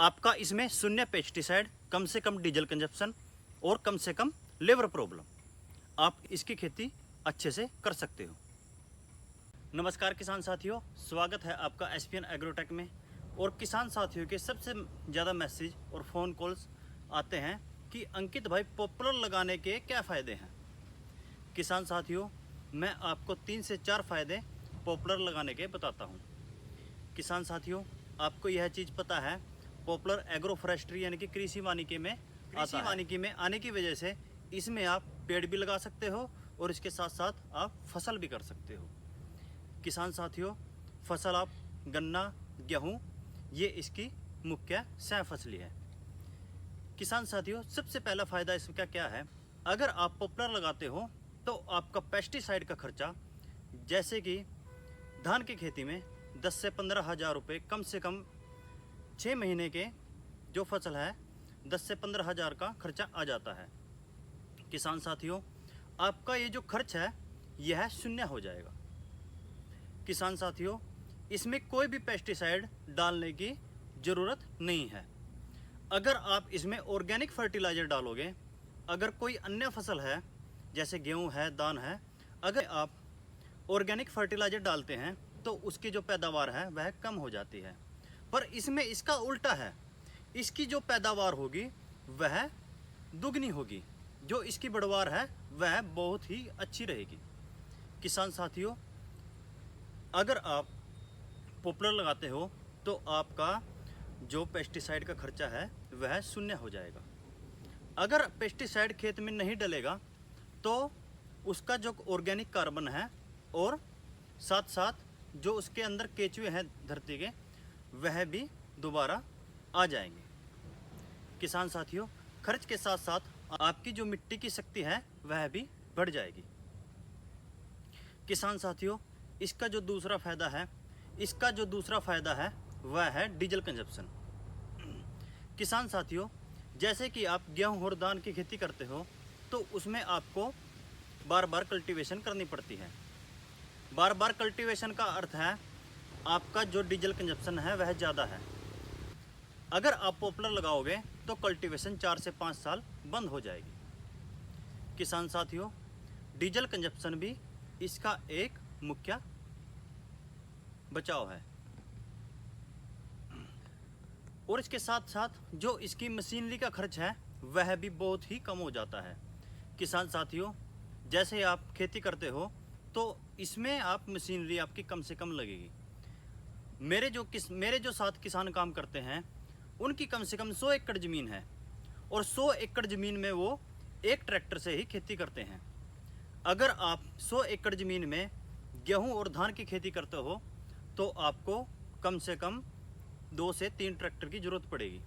आपका इसमें शून्य पेस्टिसाइड, कम से कम डीजल कंजप्शन और कम से कम लेबर प्रॉब्लम, आप इसकी खेती अच्छे से कर सकते हो। नमस्कार किसान साथियों, स्वागत है आपका एसपीएन एग्रोटेक में। और किसान साथियों के सबसे ज़्यादा मैसेज और फ़ोन कॉल्स आते हैं कि अंकित भाई पॉपुलर लगाने के क्या फ़ायदे हैं। किसान साथियों, मैं आपको 3 से 4 फ़ायदे पॉपुलर लगाने के बताता हूँ। किसान साथियों, आपको यह चीज़ पता है, पॉपुलर एग्रो फॉरेस्ट्री यानी कि कृषि वानिकी में आने की वजह से इसमें आप पेड़ भी लगा सकते हो और इसके साथ साथ आप फसल भी कर सकते हो। किसान साथियों, फसल आप गन्ना, गेहूँ, ये इसकी मुख्य सह फसली है। किसान साथियों, सबसे पहला फ़ायदा इसका क्या है, अगर आप पॉपुलर लगाते हो तो आपका पेस्टिसाइड का खर्चा, जैसे कि धान की खेती में 10 से 15 हज़ार रुपये, कम से कम 6 महीने के जो फसल है 10 से 15 हज़ार का खर्चा आ जाता है। किसान साथियों, आपका ये जो खर्च है यह शून्य हो जाएगा। किसान साथियों, इसमें कोई भी पेस्टिसाइड डालने की ज़रूरत नहीं है। अगर आप इसमें ऑर्गेनिक फर्टिलाइज़र डालोगे, अगर कोई अन्य फसल है जैसे गेहूं है, धान है, अगर आप ऑर्गेनिक फर्टिलाइज़र डालते हैं तो उसकी जो पैदावार है वह कम हो जाती है। पर इसमें इसका उल्टा है, इसकी जो पैदावार होगी वह दुगनी होगी, जो इसकी बढ़वार है वह बहुत ही अच्छी रहेगी। किसान साथियों, अगर आप पॉपुलर लगाते हो तो आपका जो पेस्टिसाइड का खर्चा है वह शून्य हो जाएगा। अगर पेस्टिसाइड खेत में नहीं डलेगा तो उसका जो ऑर्गेनिक कार्बन है और साथ साथ जो उसके अंदर केचुए हैं धरती के, वह भी दोबारा आ जाएंगे। किसान साथियों, खर्च के साथ साथ आपकी जो मिट्टी की शक्ति है वह भी बढ़ जाएगी। किसान साथियों, इसका जो दूसरा फायदा है वह है डीजल कंजप्शन। किसान साथियों, जैसे कि आप गेहूं और धान की खेती करते हो तो उसमें आपको बार बार कल्टीवेशन करनी पड़ती है। बार बार कल्टीवेशन का अर्थ है आपका जो डीजल कंजप्शन है वह ज़्यादा है। अगर आप पॉपुलर लगाओगे तो कल्टीवेशन 4 से 5 साल बंद हो जाएगी। किसान साथियों, डीजल कंजप्शन भी इसका एक मुख्य बचाव है। और इसके साथ साथ जो इसकी मशीनरी का खर्च है वह भी बहुत ही कम हो जाता है। किसान साथियों, जैसे आप खेती करते हो तो इसमें आप मशीनरी आपकी कम से कम लगेगी। मेरे जो साथ किसान काम करते हैं उनकी कम से कम 100 एकड़ ज़मीन है और 100 एकड़ ज़मीन में वो एक ट्रैक्टर से ही खेती करते हैं। अगर आप 100 एकड़ ज़मीन में गेहूं और धान की खेती करते हो तो आपको कम से कम 2 से 3 ट्रैक्टर की ज़रूरत पड़ेगी।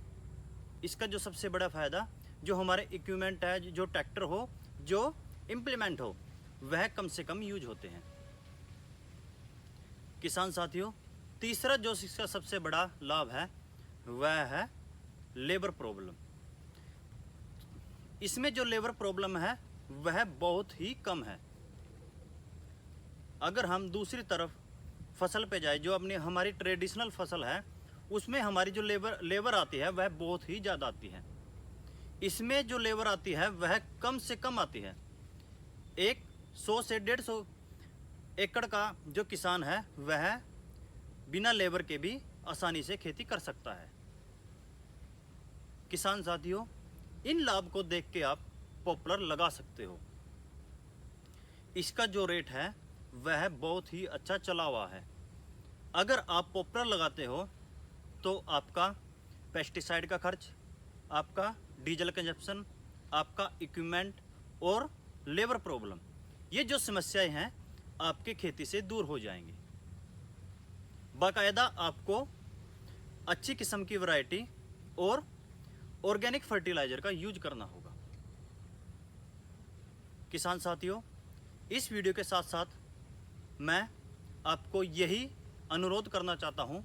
इसका जो सबसे बड़ा फ़ायदा, जो हमारे इक्विपमेंट है, जो ट्रैक्टर हो, जो इम्प्लीमेंट हो, वह कम से कम यूज होते हैं। किसान साथियों, तीसरा जो इसका सबसे बड़ा लाभ है वह है लेबर प्रॉब्लम। इसमें जो लेबर प्रॉब्लम है वह बहुत ही कम है। अगर हम दूसरी तरफ फसल पे जाए, जो अपनी हमारी ट्रेडिशनल फसल है, उसमें हमारी जो लेबर आती है वह बहुत ही ज़्यादा आती है। इसमें जो लेबर आती है वह कम से कम आती है। 100 से 150 एकड़ का जो किसान है वह बिना लेबर के भी आसानी से खेती कर सकता है। किसान साथियों, इन लाभ को देख के आप पॉपुलर लगा सकते हो। इसका जो रेट है वह बहुत ही अच्छा चला हुआ है। अगर आप पॉपुलर लगाते हो तो आपका पेस्टिसाइड का खर्च, आपका डीजल कंजप्शन, आपका इक्विपमेंट और लेबर प्रॉब्लम, ये जो समस्याएं हैं आपके खेती से दूर हो जाएंगी। बाकायदा आपको अच्छी किस्म की वैरायटी और ऑर्गेनिक फर्टिलाइज़र का यूज करना होगा। किसान साथियों, इस वीडियो के साथ साथ मैं आपको यही अनुरोध करना चाहता हूँ,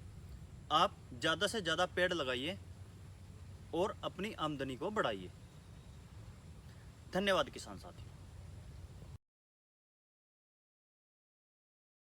आप ज़्यादा से ज़्यादा पेड़ लगाइए और अपनी आमदनी को बढ़ाइए। धन्यवाद किसान साथियों।